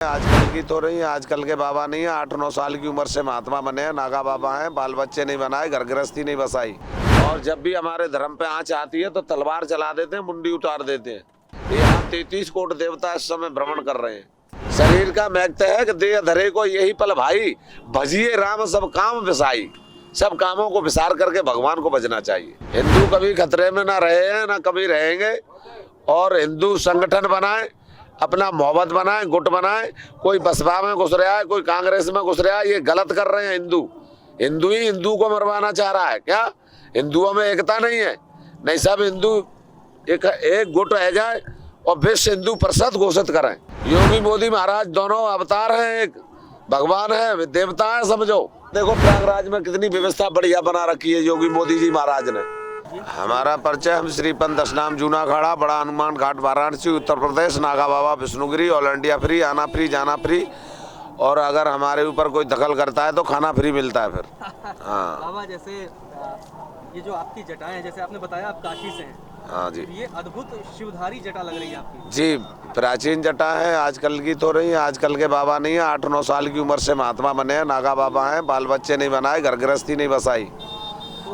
आजकल की तो नहीं, आजकल के बाबा नहीं है। 8-9 साल की उम्र से महात्मा बने हैं, नागा बाबा हैं। बाल बच्चे नहीं बनाए, घर गृहस्थी नहीं बसाई। और जब भी हमारे धर्म पे आंच आती है तो तलवार चला देते हैं, मुंडी उतार देते हैं। यहाँ 33 कोट देवता इस समय भ्रमण कर रहे हैं। शरीर का महत्व है कि देह धरे को यही पल भाई, भजिए राम सब काम विसाई। सब कामों को विसार करके भगवान को भजना चाहिए। हिंदू कभी खतरे में ना रहे हैं, ना कभी रहेंगे। और हिंदू संगठन बनाए, अपना मोहब्बत बनाए, गुट बनाए। कोई बसपा में घुस रहा है, कोई कांग्रेस में घुस रहा है, ये गलत कर रहे हैं। हिंदू ही हिंदू को मरवाना चाह रहा है क्या? हिंदुओं में एकता नहीं है। नहीं, सब हिंदू एक गुट रह जाए और विश्व हिंदू परिषद घोषित करें। योगी मोदी महाराज दोनों अवतार हैं, एक भगवान है, देवता है, समझो। देखो प्रयागराज में कितनी व्यवस्था बढ़िया बना रखी है योगी मोदी जी महाराज ने। हमारा परिचय, हम श्री पंथ दशनाम जूना अखाड़ा, बड़ा हनुमान घाट, वाराणसी, उत्तर प्रदेश। नागा बाबा विष्णुगिरी, ऑल इंडिया फ्री, आना फ्री, जाना फ्री। और अगर हमारे ऊपर कोई दखल करता है तो खाना फ्री मिलता है फिर। हाँ बाबा, जैसे ये जो आपकी जटाएं हैं, जैसे आपने बताया आप काशी से हैं। हाँ जी, ये अद्भुत शिवधारी जटा लग रही है आपकी। जी प्राचीन जटा है, आजकल की तो नहीं। आजकल के बाबा नहीं है। 8-9 साल की उम्र से महात्मा बने हैं, नागा बाबा हैं। बाल बच्चे नहीं बनाए, घर गृहस्थी नहीं बसाई।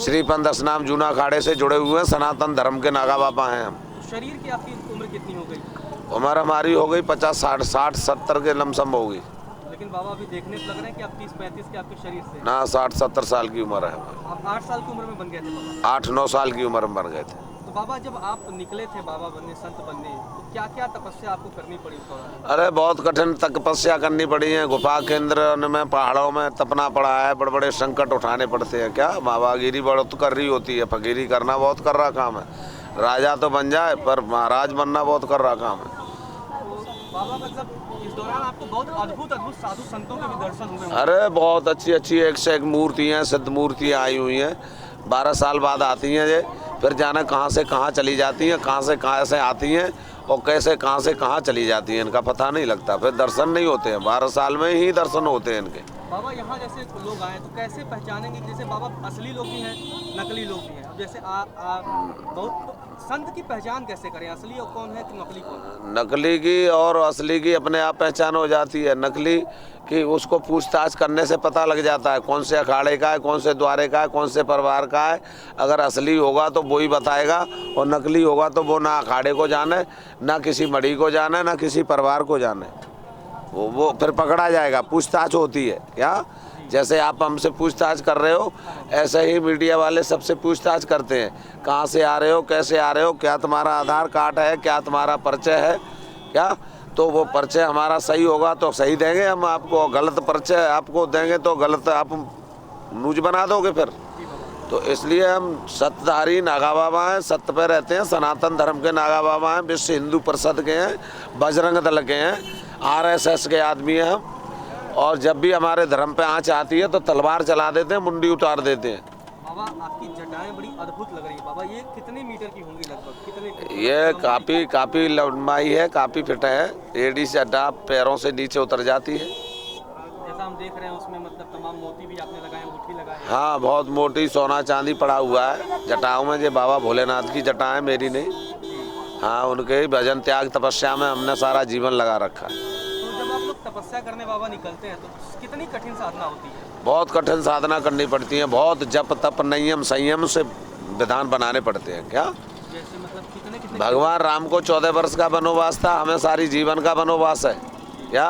श्री पंथ दशनाम जूना अखाड़े से जुड़े हुए हैं, सनातन धर्म के नागा बाबा हैं हम। शरीर की आपकी उम्र कितनी हो गई? उम्र हमारी हो गई 50, 60, 60, 70 के लमसम होगी। लेकिन बाबा अभी देखने से लग रहे हैं कि आप 30-35 के आपके शरीर से। ना, 60-70 साल की उम्र है। आप 8 साल की उम्र में बन गए थे बाबा? 8-9 साल की उम्र में बन गए थे। तो बाबा, जब आप निकले थे बाबा बनने, संत बनने, तो क्या क्या तपस्या आपको करनी पड़ी उस दौरान? अरे बहुत कठिन तपस्या करनी पड़ी है। गुफा केंद्र में, पहाड़ों में तपना पड़ा है। बड़े बड़े संकट उठाने पड़ते हैं। क्या बाबागिरी बहुत कर रही होती है, फकीरी करना बहुत कर रहा काम है। राजा तो बन जाए, पर महाराज बनना बहुत कर रहा काम है। तो बाबा, मतलब इस दौरान आपको बहुत अद्भुत अद्भुत साधु संतों के भी दर्शन हुए? अरे बहुत अच्छी अच्छी, एक से एक मूर्तियाँ, सिद्ध मूर्तियाँ आई हुई हैं। 12 साल बाद आती हैं ये, फिर जाना कहाँ से कहाँ चली जाती हैं, कहाँ से आती हैं और कैसे कहाँ से कहाँ चली जाती हैं, इनका पता नहीं लगता। फिर दर्शन नहीं होते हैं, 12 साल में ही दर्शन होते हैं इनके। बाबा, यहाँ जैसे लोग आए तो कैसे पहचानेंगे कि जैसे बाबा असली लोग भी हैं, नकली लोग भी हैं? अब जैसे बहुत संत की पहचान कैसे करें, असली कौन है कि नकली कौन है? नकली की और असली की अपने आप पहचान हो जाती है। नकली कि उसको पूछताछ करने से पता लग जाता है कौन से अखाड़े का है, कौन से द्वारे का है, कौन से परिवार का है। अगर असली होगा तो वो ही बताएगा, और नकली होगा तो वो ना अखाड़े को जाने, ना किसी मढ़ी को जाने, ना किसी परिवार को जाने। वो फिर पकड़ा जाएगा। पूछताछ होती है क्या? जैसे आप हमसे पूछताछ कर रहे हो, ऐसे ही मीडिया वाले सबसे पूछताछ करते हैं। कहाँ से आ रहे हो, कैसे आ रहे हो, क्या तुम्हारा आधार कार्ड है, क्या तुम्हारा परिचय है क्या? तो वो परिचय हमारा सही होगा तो सही देंगे हम आपको, गलत परिचय आपको देंगे तो गलत आप न्यूज बना दोगे फिर। तो इसलिए हम सत्यधारी नागा बाबा हैं, सत्य पे रहते हैं, सनातन धर्म के नागा बाबा हैं, विश्व हिंदू परिषद के हैं, बजरंग दल के हैं, RSS के आदमी हैं हम। और जब भी हमारे धर्म पे आंच आती है तो तलवार चला देते हैं, मुंडी उतार देते हैं। बाबा, आपकी जटाएं बड़ी अद्भुत लग रही है बाबा। ये कितने मीटर की होंगी लगभग? कितने? ये काफ़ी लंबाई है, काफ़ी फिट है। एड़ी से जटा पैरों से नीचे उतर जाती है। जैसा हम देख रहे हैं उसमें मतलब तमाम मोती भी आपने लगाए, अंगूठी लगाए। हाँ, बहुत मोटी सोना चांदी पड़ा हुआ है जटाओं में। ये बाबा भोलेनाथ की जटा है, मेरी नहीं। हाँ, उनके भजन त्याग तपस्या में हमने सारा जीवन लगा रखा है। तो जब आप लोग तपस्या करने बाबा निकलते हैं तो कितनी कठिन साधना होती है? बहुत कठिन साधना करनी पड़ती है। बहुत जप तप नियम संयम से विधान बनाने पड़ते हैं। क्या? जैसे मतलब कितने भगवान राम को 14 वर्ष का वनवास था, हमें सारी जीवन का वनवास है। क्या?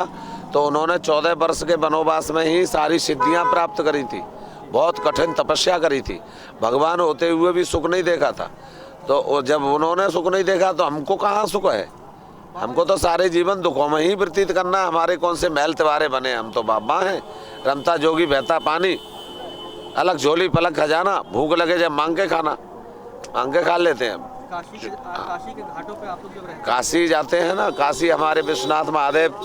तो उन्होंने 14 वर्ष के वनवास में ही सारी सिद्धियां प्राप्त करी थी, बहुत कठिन तपस्या करी थी। भगवान होते हुए भी सुख नहीं देखा था। तो जब उन्होंने सुख नहीं देखा तो हमको कहाँ सुख है? हमको तो सारे जीवन दुखों में ही व्यतीत करना है। हमारे कौन से महल तिवारे बने? हम तो बाबा हैं। रमता जोगी बहता पानी, अलग झोली पलक खजाना, भूख लगे जब मांग के खाना, मांग के खा लेते हैं। काशी के घाटों पे आप लोग जब रहते हैं? काशी जाते हैं ना, काशी हमारे विश्वनाथ महादेव।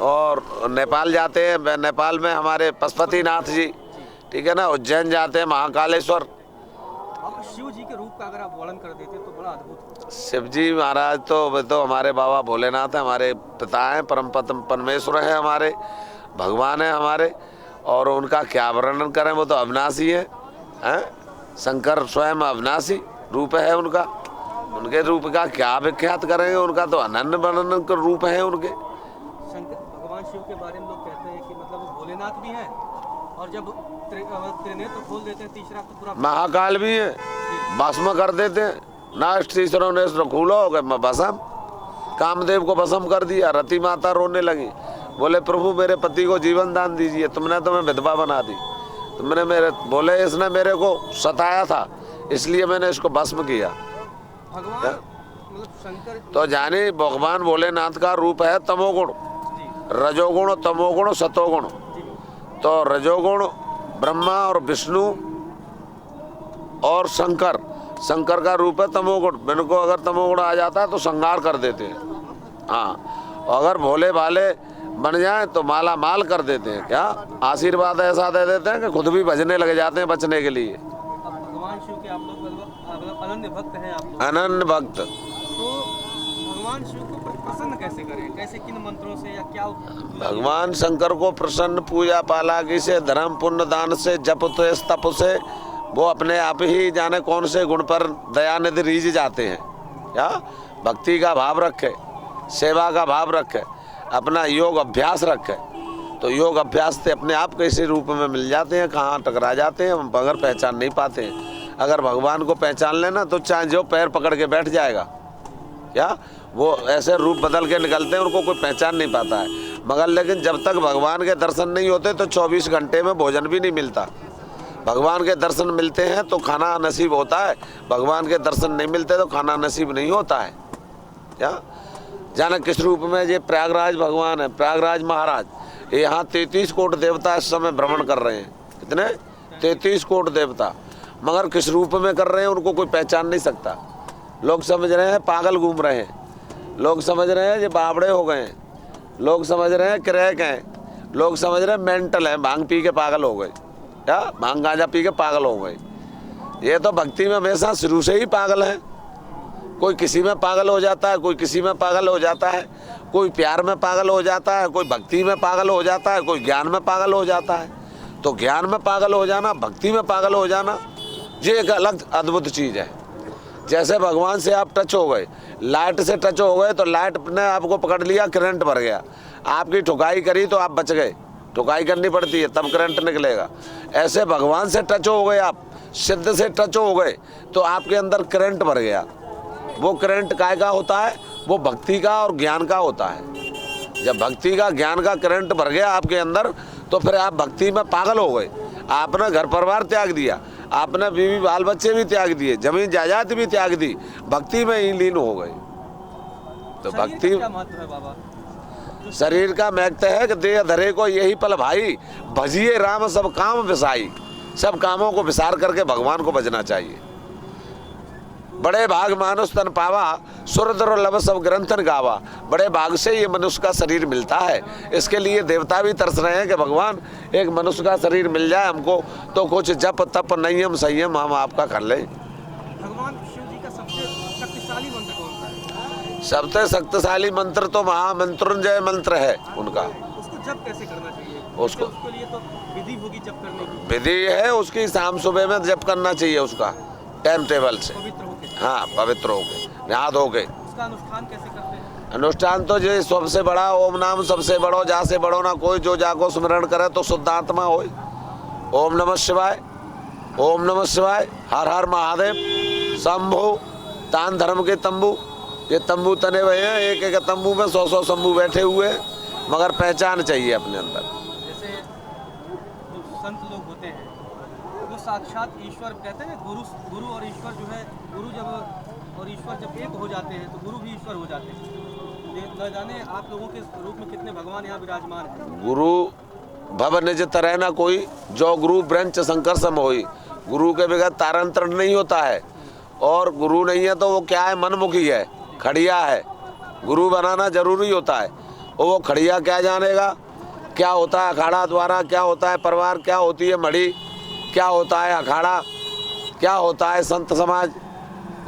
और नेपाल जाते हैं, नेपाल में हमारे पशुपतिनाथ जी, ठीक है ना। उज्जैन जाते हैं, महाकालेश्वर। अब शिव जी के रूप का अगर आप वर्णन कर देते तो बड़ा अद्भुत। शिव जी महाराज तो हमारे बाबा भोलेनाथ हैं, हमारे पिता हैं, परम परमेश्वर हैं, हमारे भगवान हैं हमारे। और उनका क्या वर्णन करें, वो तो अविनाशी हैं। शंकर स्वयं अविनाशी रूप है उनका। उनके रूप का क्या विख्यात करेंगे? उनका तो अनन्य वर्णन रूप है उनके। भगवान शिव के बारे में लोग कहते हैं कि मतलब वो भोलेनाथ भी हैं और जब त्रिनेत्र खोल देते हैं तीसरा तो पूरा महाकाल भी है, भस्म कर देते हैं। नास्ट तीसरो नेत्र खुलो हो गए भस्म, कामदेव को भस्म कर दिया। रति माता रोने लगी, बोले प्रभु मेरे पति को जीवन दान दीजिए, तुमने तो मैं विधवा बना दी, तुमने मेरे बोले इसने मेरे को सताया था इसलिए मैंने इसको भस्म किया। भगवान मतलब शंकर तो जाने भगवान भोलेनाथ का रूप है तमोगुण, रजोगुण, तमोगुण, सतोगुण। तो रजोगुण ब्रह्मा और विष्णु और शंकर, शंकर का रूप है तमोगुण। इनको अगर तमोगुण आ जाता है तो संहार कर देते हैं। हाँ, अगर भोले भाले बन जाए तो माला माल कर देते हैं। क्या आशीर्वाद ऐसा दे देते हैं कि खुद भी भजने लग जाते हैं बचने के लिए। भगवान शिव के आप लोग मतलब अनन्य भक्त हैं आप लोग। अनन्य भक्त। तो भगवान शिव को प्रसन्न कैसे करें, कैसे किन मंत्रों से या क्या? भगवान शंकर को प्रसन्न पूजा पालागी से, धर्म पुण्य दान से, जप तप से वो अपने आप ही जाने कौन से गुण पर दयानिधि रीझ जाते हैं। क्या भक्ति का भाव रखे, सेवा का भाव रखे, अपना योग अभ्यास रखे, तो योग अभ्यास से अपने आप कैसे रूप में मिल जाते हैं, कहाँ टकरा जाते हैं, हम बगैर पहचान नहीं पाते हैं। अगर भगवान को पहचान लेना तो चाहे जो पैर पकड़ के बैठ जाएगा। क्या वो ऐसे रूप बदल के निकलते हैं, उनको कोई पहचान नहीं पाता है। मगर लेकिन जब तक भगवान के दर्शन नहीं होते तो 24 घंटे में भोजन भी नहीं मिलता। भगवान के दर्शन मिलते हैं तो खाना नसीब होता है, भगवान के दर्शन नहीं मिलते तो खाना नसीब नहीं होता है। क्या जाने किस रूप में ये प्रयागराज भगवान है, प्रयागराज महाराज, यहाँ 33 कोट देवता इस समय भ्रमण कर रहे हैं। कितने? 33 कोट देवता, मगर किस रूप में कर रहे हैं उनको कोई पहचान नहीं सकता। लोग समझ रहे हैं पागल घूम रहे हैं, लोग समझ रहे हैं ये बावड़े हो गए हैं, लोग समझ रहे हैं क्रैक हैं, लोग समझ रहे हैं मेंटल है, भांग पी के पागल हो गए। क्या भांग गांजा पी के पागल हो गए। ये तो भक्ति में हमेशा शुरू से ही पागल है। कोई किसी में पागल हो जाता है, कोई किसी में पागल हो जाता है, कोई प्यार में पागल हो जाता है, कोई भक्ति में पागल हो जाता है, कोई ज्ञान में पागल हो जाता है। तो ज्ञान में पागल हो जाना, भक्ति में पागल हो जाना, ये एक अलग अद्भुत चीज़ है। जैसे भगवान से आप टच हो गए, लाइट से टच हो गए तो लाइट ने आपको पकड़ लिया, करंट भर गया, आपकी ठुकाई करी तो आप बच गए। ठुकाई करनी पड़ती है तब करंट निकलेगा। ऐसे भगवान से टच हो गए, आप सिद्ध से टच हो गए तो आपके अंदर करंट भर गया। वो करंट काय का होता है? वो भक्ति का और ज्ञान का होता है। जब भक्ति का ज्ञान का करंट भर गया आपके अंदर तो फिर आप भक्ति में पागल हो गए। आपने घर परिवार त्याग दिया, आपने बीवी बाल बच्चे भी त्याग दिए, जमीन जायदाद भी त्याग दी, भक्ति में ही लीन हो गए। तो भक्ति क्या महत्व है बाबा? शरीर का महत्व है कि देह धरे को यही पल भाई, भजिए राम सब काम विसाई। सब कामों को विसार करके भगवान को भजना चाहिए। बड़े भाग मानुष तन पावा, सुरद्र लब सब ग्रंथन गावा। बड़े भाग से ये मनुष्य का शरीर मिलता है। इसके लिए देवता भी तरस रहे हैं कि भगवान एक मनुष्य का शरीर मिल जाए हमको, तो कुछ जप तप नियम संयम हम आपका कर लें। भगवान शिव जी का सबसे शक्तिशाली मंत्र कौन सा है? सबसे शक्तिशाली मंत्र तो महामंत्रुंजय मंत्र है उनका। उसको जप कैसे करना चाहिए? उसको उसके लिए तो विधि होगी जप करने की। विधि है उसकी, शाम सुबह में जप करना चाहिए उसका टाइम टेबल से। पवित्र होके। हाँ, पवित्र हो गए, नहा धो के। उसका अनुष्ठान कैसे करते हैं? अनुष्ठान तो जो सबसे बड़ा ओम नाम सबसे बड़ो, जा से बड़ो ना कोई, जो जाको स्मरण करे तो शुद्ध आत्मा हो। ओम नमः शिवाय, ओम नमः शिवाय, हर हर महादेव, शंभु, तान धर्म के तंबू। ये तंबू तने हुए हैं, एक एक तंबू में 100-100 शंभू बैठे हुए हैं, मगर पहचान चाहिए अपने अंदर। जैसे जो संत लोग होते हैं वो साक्षात ईश्वर कहते हैं। गुरु और ईश्वर जो है, गुरु जब और ईश्वर जब एक हो जाते हैं तो गुरु भी ईश्वर हो जाते हैं। न जाने आप लोगों के रूप में कितने भगवान यहाँ विराजमान हैं। गुरु भव निज तरह न कोई, जो गुरु ब्रंच शंकर सम होई। गुरु के बगैर तारंतरण नहीं होता है, और गुरु नहीं है तो वो क्या है? मनमुखी है, खड़िया है। गुरु बनाना जरूरी होता है, और वो खड़िया क्या जानेगा? क्या होता है अखाड़ा द्वारा, क्या होता है परिवार, क्या होती है मढ़ी, क्या होता है अखाड़ा, क्या होता है संत समाज,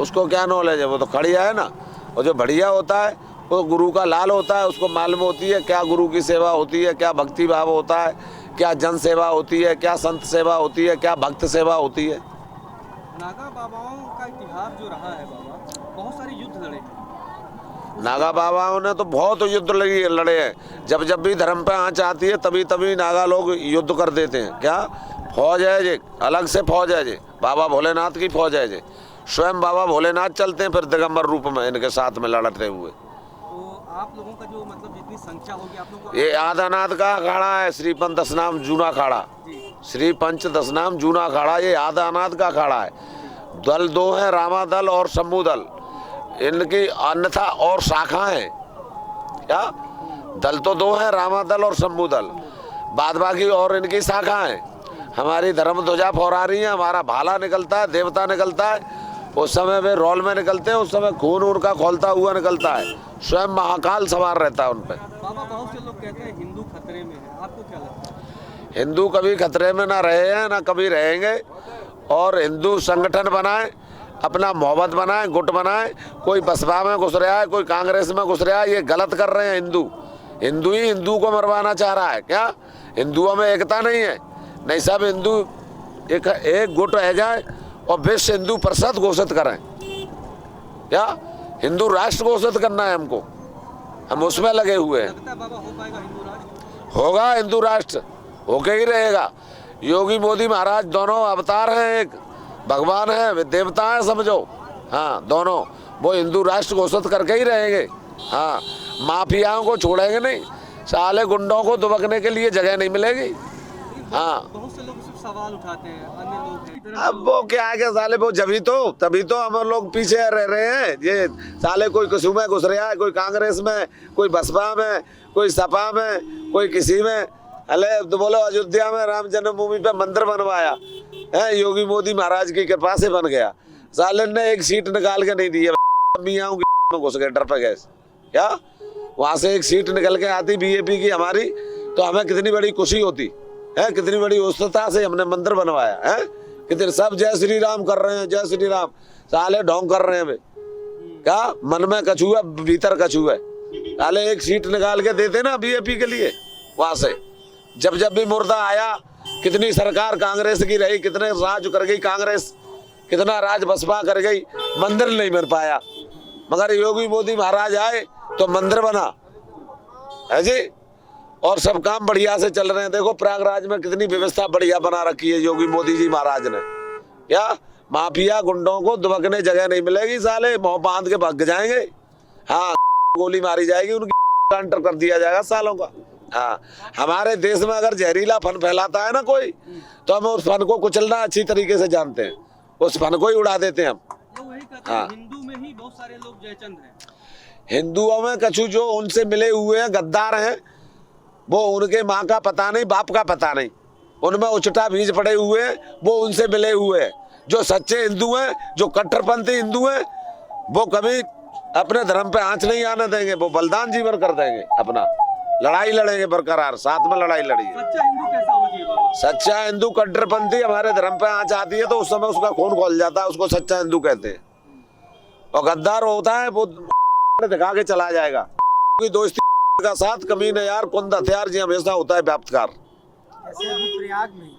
उसको क्या नॉलेज है? वो तो खड़िया है ना। और जो बढ़िया होता है वो गुरु का लाल होता है, उसको मालूम होती है क्या गुरु की सेवा होती है, क्या भक्ति भाव होता है, क्या जन सेवा होती है, क्या संत सेवा होती है, क्या भक्त सेवा होती है। नागा बाबाओं का इतिहास जो रहा है बाबा, बहुत सारे युद्ध लड़े हैं। नागा बाबाओं ने तो बहुत युद्ध लड़े हैं। जब जब भी धर्म पे आंच आती है तभी तभी नागा लोग युद्ध कर देते हैं। क्या फौज है जी, अलग से फौज है जी, बाबा भोलेनाथ की फौज है जी। स्वयं बाबा भोलेनाथ चलते हैं फिर दिगंबर रूप में इनके साथ में लड़ते हुए। तो आप लोगों का जो मतलब जितनी संख्या होगी आप लोगों को, ये आदानाथ का अखाड़ा है, श्री पंच दशनाम जूना अखाड़ा, जी श्री पंच दशनाम जूना अखाड़ा, ये आदानाथ का अखाड़ा है। दल दो है, रामा दल और शंभू दल, इनकी अन्यथा और शाखाएं। क्या दल तो दो है, रामा दल और शंभू दल, बाद बाकी और इनकी शाखाएं। हमारी धर्म ध्वजा फहरा रही है, हमारा भाला निकलता है, देवता निकलता है, उस समय वे रोल में निकलते हैं, उस समय खून उनका खोलता हुआ निकलता है, स्वयं महाकाल सवार रहता है उन पर। बाबा बहुत से लोग कहते हैं हिंदू खतरे में है, आपको क्या लगता है? हिंदू कभी खतरे में ना रहे हैं ना कभी रहेंगे। और हिंदू संगठन बनाए, अपना मोहब्बत बनाए, गुट बनाए। कोई बसपा में घुस रहा है, कोई कांग्रेस में घुस रहा है, ये गलत कर रहे हैं। हिंदू हिंदू ही हिंदू को मरवाना चाह रहा है। क्या हिंदुओं में एकता नहीं है? नहीं, सब हिंदू एक गुट रह जाए और विश्व हिंदू परिषद घोषित करें। क्या हिंदू राष्ट्र घोषित करना है हमको, हम उसमें लगे हुए हैं। लगता है बाबा हो पाएगा हिंदू राष्ट्र? होगा, हिंदू राष्ट्र होके ही रहेगा। योगी मोदी महाराज दोनों अवतार हैं, एक भगवान है, वे देवता हैं समझो। हाँ, दोनों वो हिंदू राष्ट्र घोषित करके ही रहेंगे। हाँ, माफियाओं को छोड़ेंगे नहीं, साले गुंडों को दुबकने के लिए जगह नहीं मिलेगी। हाँ, बहुत से लोग सिर्फ सवाल उठाते हैं, अन्य लोग हैं। अब वो क्या है कि साले वो तभी तो हम लोग पीछे रह रहे हैं। ये साले कोई किसी में घुस रहा है, कोई कांग्रेस में, कोई बसपा में, कोई सपा में, कोई किसी में। अले तो बोलो अयोध्या में राम जन्मभूमि पे मंदिर बनवाया है, योगी मोदी महाराज की कृपा से बन गया। साले ने एक सीट निकाल के नहीं दी है, मियाँ में घुस गए डर पे गए। क्या वहाँ से एक सीट निकल के आती बीजेपी की हमारी, तो हमें कितनी बड़ी खुशी होती है, कितनी बड़ी उत्सुकता से हमने मंदिर बनवाया है। कितने सब जय श्री राम कर रहे हैं, जय श्री राम। साले ढोंग कर रहे हैं वे। क्या मन में कछुआ भीतर कछुआ। साले एक सीट निकाल के देते ना बीजेपी के लिए। वहां से जब जब भी मुर्दा आया, कितनी सरकार कांग्रेस की रही, कितने राज कर गई कांग्रेस, कितना राज बसपा कर गई, मंदिर नहीं बन पाया। मगर योगी मोदी महाराज आए तो मंदिर बना है जी, और सब काम बढ़िया से चल रहे हैं। देखो प्रयागराज में कितनी व्यवस्था बढ़िया बना रखी है योगी मोदी जी महाराज ने। क्या माफिया गुंडों को दुबकने जगह नहीं मिलेगी, साले मुंह बांध के भाग जाएंगे। हाँ, गोली मारी जाएगी, उनकी काउंटर कर दिया जाएगा सालों का। हाँ, हमारे देश में अगर जहरीला फन फैलाता है ना कोई, तो हम उस फन को कुचलना अच्छी तरीके से जानते हैं, उस फन को ही उड़ा देते हैं हम। लोग वही कहते हैं हिंदू में ही बहुत सारे लोग जयचंद हैं। हिंदुओं में कछु जो उनसे मिले हुए हैं गद्दार हैं, वो उनके माँ का पता नहीं, बाप का पता नहीं, उनमें उचटा बीज पड़े हुए हैं, वो उनसे मिले हुए हैं। जो सच्चे हिंदू हैं, जो कट्टरपंथी हिंदू हैं, वो कभी अपने धर्म पे आंच नहीं आने देंगे, वो बलिदान जीवन कर देंगे, अपना लड़ाई लड़ेंगे बरकरार, साथ में लड़ाई लड़ेंगे। सच्चा हिंदू कैसा होना चाहिए बाबा? सच्चा हिंदू कट्टरपंथी हमारे धर्म पे आंच आती है तो उस समय उसका खून खोल जाता है, उसको सच्चा हिंदू कहते हैं। और गद्दार होता है वो दिखा के चला जाएगा, दोस्ती का साथ कमीने यार कुंद हथियार जी हमेशा होता है व्याप्तकार। ऐसे अभी प्रयाग में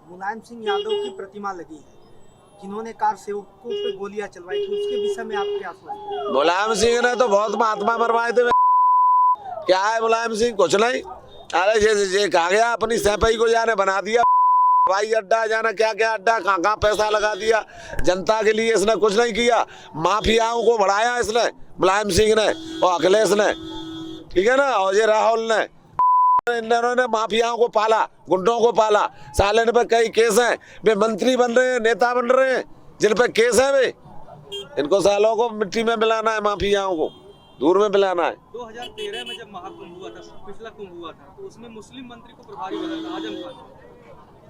मुलायम सिंह यादव की प्रतिमा लगी है, जिन्होंने कार सेवकों पे गोलियां चलवाई थी, उसके विषय में आप क्या सोचते हैं? मुलायम सिंह ने तो बहुत महात्मा मरवाए थे। क्या है मुलायम सिंह? कुछ नहीं। अरे ये कहा गया अपनी सैपाई को जाने बना दिया हवाई अड्डा, जाना क्या क्या अड्डा, कहाँ कहाँ पैसा लगा दिया जनता के लिए। इसने कुछ नहीं किया, माफियाओं को बढ़ाया इसने, मुलायम सिंह ने और अखिलेश ने, ठीक है ना, और ये राहुल ने। इन्होंने माफियाओं को पाला, गुंडों को पाला। साले पे कई केस हैं, वे मंत्री बन रहे हैं, नेता बन रहे हैं, जिन पे केस है वे। इनको सालों को मिट्टी में मिलाना है, माफियाओं को दूर में मिलाना है। 2013 में जब महाकुंभ हुआ था, पिछला कुंभ हुआ था, तो उसमें मुस्लिम मंत्री को प्रभारी बनाया था आजम खान।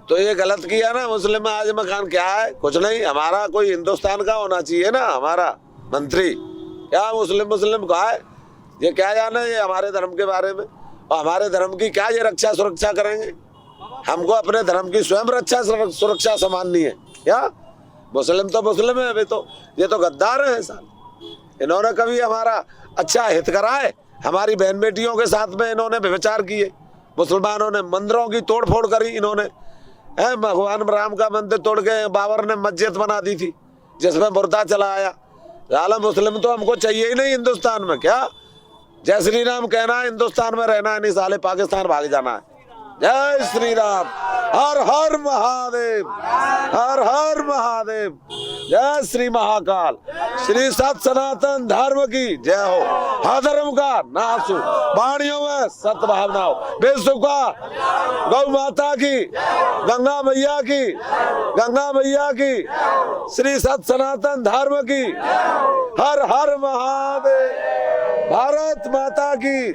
तो ये गलत किया ना मुस्लिम में। आजम खान क्या है? कुछ नहीं। हमारा कोई हिंदुस्तान का होना चाहिए ना हमारा मंत्री। क्या मुस्लिम कहा है? ये क्या जाने ये हमारे धर्म के बारे में, और हमारे धर्म की क्या ये रक्षा सुरक्षा करेंगे? हमको अपने धर्म की स्वयं रक्षा सुरक्षा समाननी है। क्या मुस्लिम तो मुस्लिम है, ये तो गद्दार है साल। इन्होंने कभी हमारा अच्छा हित करा है? हमारी बहन बेटियों के साथ में इन्होंने व्यभिचार किए। मुसलमानों ने मंदिरों की तोड़ फोड़ करी, इन्होंने भगवान राम का मंदिर तोड़ के बाबर ने मस्जिद बना दी थी, जिसमें मुर्दा चला आया। साला मुस्लिम तो हमको चाहिए ही नहीं हिंदुस्तान में। क्या जय श्री राम कहना है, हिंदुस्तान में रहना है, नहीं साले पाकिस्तान भाग जाना है। जय श्री राम, हर हर महादेव, हर हर महादेव, जय श्री महाकाल, श्री सत सनातन धर्म की जय हो। अधर्म का नाश हो, वाणियों में सत्य भावना हो, विश्व का गौ माता की, गंगा मैया की, गंगा मैया की, श्री सत सनातन धर्म की, हर हर महादेव, भारत माता की।